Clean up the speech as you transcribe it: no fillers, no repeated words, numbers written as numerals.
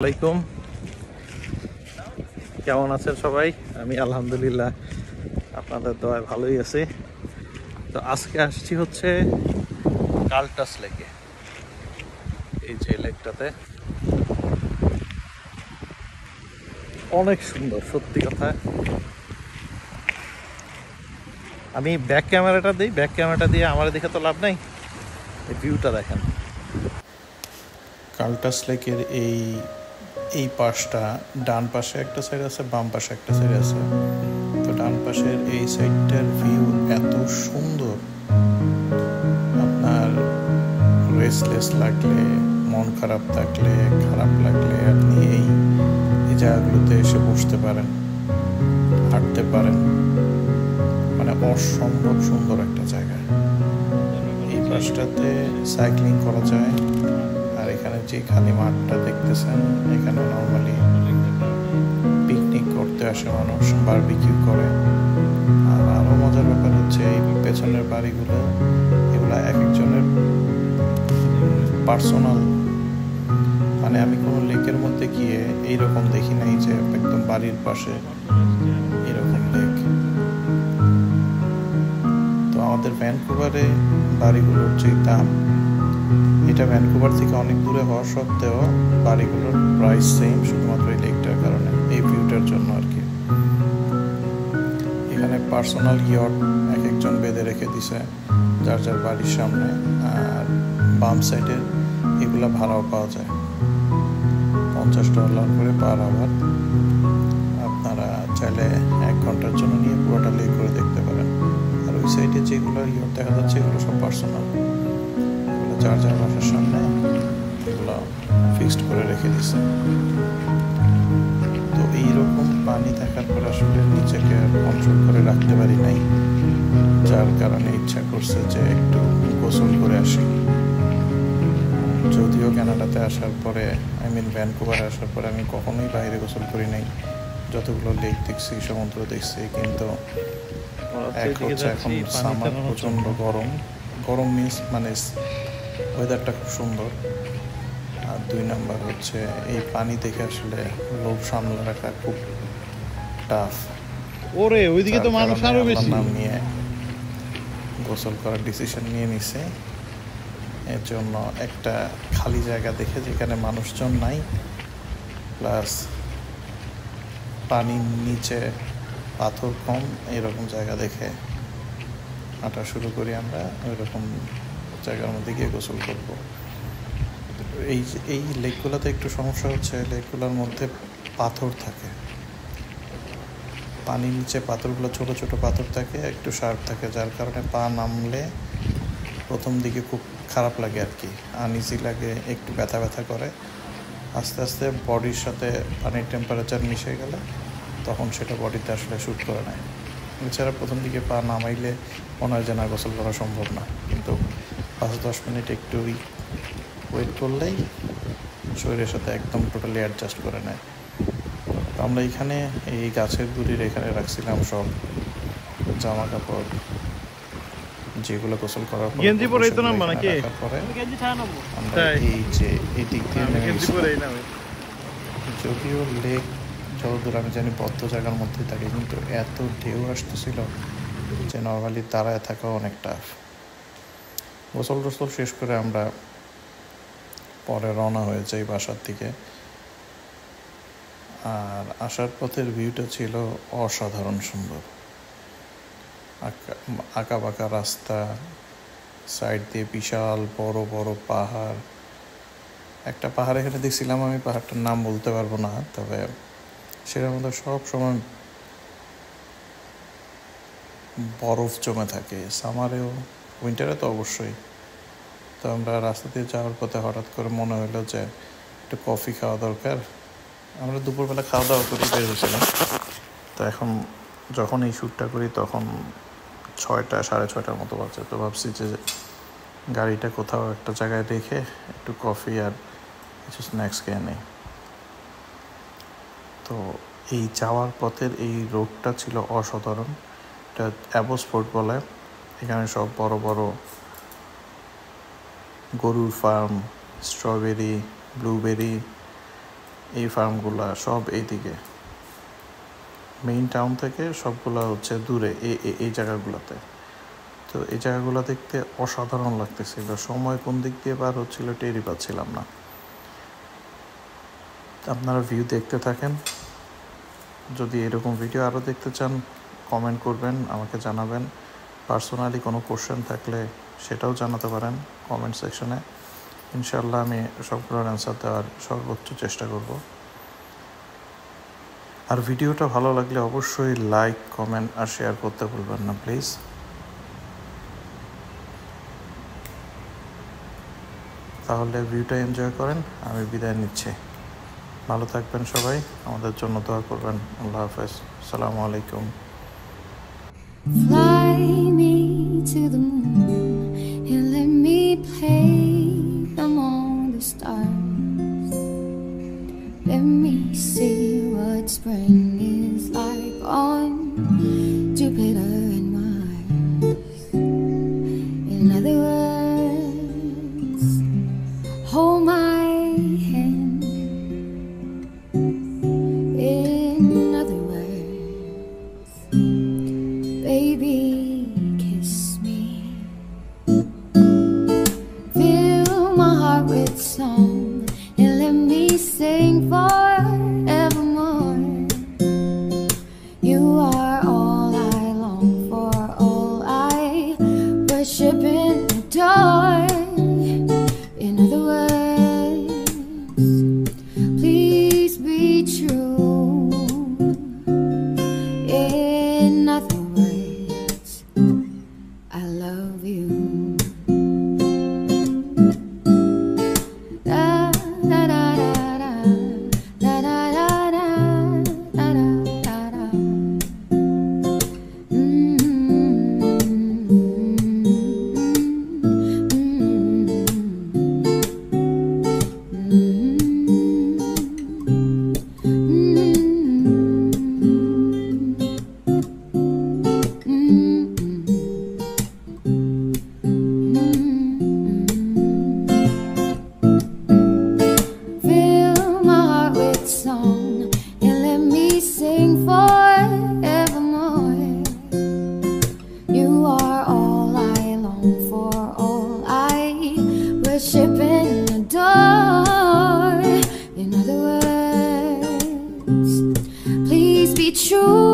আসসালামাইকুম, কেমন আছেন সবাই? আমি আলহামদুলিল্লাহ আপনাদের দয়ায় ভালোই আছি। তো আজকে আসছি হচ্ছে কালটাস লেকে। এই যে লেকটাতে অনেক সুন্দর, সত্যি কথা। আমি ব্যাক ক্যামেরাটা দিয়ে আমার দেখে তো লাভ নাই, এই ভিউটা দেখেন। কালটাস লেকের এই পাশটা, ডান পাশে একটা সাইড আছে, বাম পাশে একটা সাইড আছে। তো ডান পাশের এই সাইডটার ভিউ এত সুন্দর, আপনার রেস্টলেস লাগলে, মন খারাপ থাকলে, খারাপ লাগলে আপনি এই জায়গাগুলোতে এসে বসতে পারেন, হাঁটতে পারেন। মানে অসম্ভব সুন্দর একটা জায়গা। এই পাশটাতে সাইক্লিং করা যায়। আর এখানে যে খালি মাঠটা দেখতেছেন, এখানে নর্মালি পিকনিক করতে আসে মানুষ, বারবিকিউ করে। আর আরও মজার ব্যাপার হচ্ছে এই পেছনের বাড়িগুলো, এগুলো এক একজনের পার্সোনাল। মানে আমি কোনো লেকের মধ্যে গিয়ে এইরকম দেখি নাই যে একদম বাড়ির পাশে এরকম লেক। তো আমাদের ভ্যানকুভারে বাড়িগুলোর যে দাম, এটা ভ্যানকুভার থেকে অনেক দূরে হওয়া সত্ত্বেও বাড়িগুলোর প্রাইস সেম, শুধুমাত্র এই লেকটার কারণে, এই ভিউটার জন্য আর কি। এখানে পার্সোনাল ইয়ট এক একজন বেঁধে রেখে দিছে যার যার বাড়ির সামনে। আর বাম সাইডের এগুলা ভাড়াও পাওয়া যায়, $50 করে পার আওয়ার। আপনারা চাইলে 1 ঘন্টার জন্য নিয়ে পুরোটা লেক করে দেখতে পারেন। আর ওই সাইডে যেগুলো ইয়ট দেখা যাচ্ছে, এগুলো সব পার্সোনাল, এগুলো যার যার বাসার সামনে এগুলো ফিক্সড করে রেখে দিছে। তো এইরকম পানি দেখার পর আসলে নিজেকে কন্ট্রোল করে রাখতে পারি নাই, যার কারণে ইচ্ছা করছে যে একটু গোসল করে আসি। যদিও কানাডাতে আসার পরে, ভ্যানকুভারে আসার পরে আমি কখনোই বাইরে গোসল করি নাই। যতগুলো লেক দেখছি, সমুদ্র দেখছি, কিন্তু এক হচ্ছে এখন সামার, প্রচণ্ড গরম মিন্স মানে ওয়েদারটা খুব সুন্দর। আর 2 নাম্বার হচ্ছে এই পানি দেখে আসলে লোভ সামলে রাখা খুব টাফ। ওরে ওইদিকে তো মানুষ আরো বেশি। নাম নিয়ে গোসল করার ডিসিশন নিয়ে নিছে। এর জন্য একটা খালি জায়গা দেখে, যেখানে মানুষজন নাই, প্লাস পানির নিচে পাথর কম, এরকম জায়গা দেখে হাঁটা শুরু করি আমরা। ওইরকম জায়গার মধ্যে গিয়ে গোসল করবো। এই লেকগুলোতে একটু সমস্যা হচ্ছে, লেকগুলোর মধ্যে পাথর থাকে, পানির নিচে পাথরগুলো ছোট ছোট পাথর থাকে, একটু শার্প থাকে, যার কারণে পা নামলে প্রথম দিকে খুব খারাপ লাগে আর কি, আনইজি লাগে, একটু ব্যথা ব্যথা করে। আস্তে আস্তে বডির সাথে পানির টেম্পারেচার মিশে গেলে তখন সেটা বডিতে আসলে শ্যুট করে নেয়। এছাড়া প্রথম দিকে পা নামাইলে মনে হয় যে না, গোসল করা সম্ভব না, কিন্তু 5-10 মিনিট একটু ওয়েট করলেই শরীরের সাথে একদম টোটালি অ্যাডজাস্ট করে নেয়। তো আমরা এখানে এই গাছের গুড়ির এখানে রাখছিলাম সব জামা কাপড়, যেগুলো গোসল করার পর গেঞ্জি পরে তো নামবা নাকি? আমরা এই যে এই দিক দিয়ে যদিও লেক যতদূর আমি জানি বদ্ধ জায়গার মধ্যে থাকে, কিন্তু এত ঢেউ আসতেছিল যে নর্মালি দাঁড়ায় থাকা অনেক টাফ। গোসল টোসল শেষ করে আমরা পরে রওনা হয়ে যাই বাসার দিকে। আর আসার পথের ভিউটা ছিল অসাধারণ সুন্দর। আঁকা বাঁকা রাস্তা, সাইড দিয়ে বিশাল বড় বড় পাহাড়। একটা পাহাড় এখানে দেখছিলাম, আমি পাহাড়টার নাম বলতে পারবো না, তবে সেটার মধ্যে সব সময় বরফ জমে থাকে, সামারেও, উইন্টারে তো অবশ্যই। তো আমরা রাস্তা দিয়ে যাওয়ার পথে হঠাৎ করে মনে হলো যে একটু কফি খাওয়া দরকার। আমরা দুপুরবেলা খাওয়া দাওয়া করে বের হয়েছিলাম। তো এখন যখন এই শ্যুটটা করি তখন 6টা 6:30 মতো বাজে। তো ভাবছি যে গাড়িটা কোথাও একটা জায়গায় রেখে একটু কফি আর কিছু স্ন্যাক্স খেয়ে নেই। তো এই যাওয়ার পথের এই রোডটা ছিল অসাধারণ। এটা অ্যাবোস্পোর্ট বলে। এখানে সব বড় বড় গরুর ফার্ম, স্ট্রবেরি, ব্লুবেরি, এই ফার্মগুলা সব এইদিকে, মেইন টাউন থেকে সবগুলা হচ্ছে দূরে এই জায়গাগুলোতে। তো এই জায়গাগুলো দেখতে অসাধারণ লাগতেছিল, সময় কোন দিক দিয়ে পার হচ্ছিল টেরই পাচ্ছিলাম না। আপনারা ভিউ দেখতে থাকেন, যদি এরকম ভিডিও আরও দেখতে চান কমেন্ট করবেন, আমাকে জানাবেন। পার্সোনালি কোনো কোশ্চেন থাকলে সেটাও জানাতে পারেন কমেন্ট সেকশনে। ইনশাল্লাহ আমি সবগুলোর অ্যান্সার দেওয়ার সর্বোচ্চ চেষ্টা করব। আর ভিডিওটা ভালো লাগলে অবশ্যই লাইক, কমেন্ট আর শেয়ার করতে ভুলবেন না প্লিজ। তাহলে ভিউটা এনজয় করেন, আমি বিদায় নিচ্ছি। ভালো থাকবেন সবাই, আমাদের জন্য দোয়া করবেন। আল্লাহ হাফেজ, আসসালামু আলাইকুম। Fly me to the moon and let me play among the stars. Let me see what spring is like on Jupiter and Mars. In other words, hold my hand. In other words, baby, kiss me. Fill my heart with song and let me sing forevermore. You are all I long for, all I worship and adore. In other words, please be true. In other words, I love you. Da da da da da da da da da da da da. Fill my heart with song and let me sing forevermore. You are all I long for, all I worship and adore. In other words, please be true.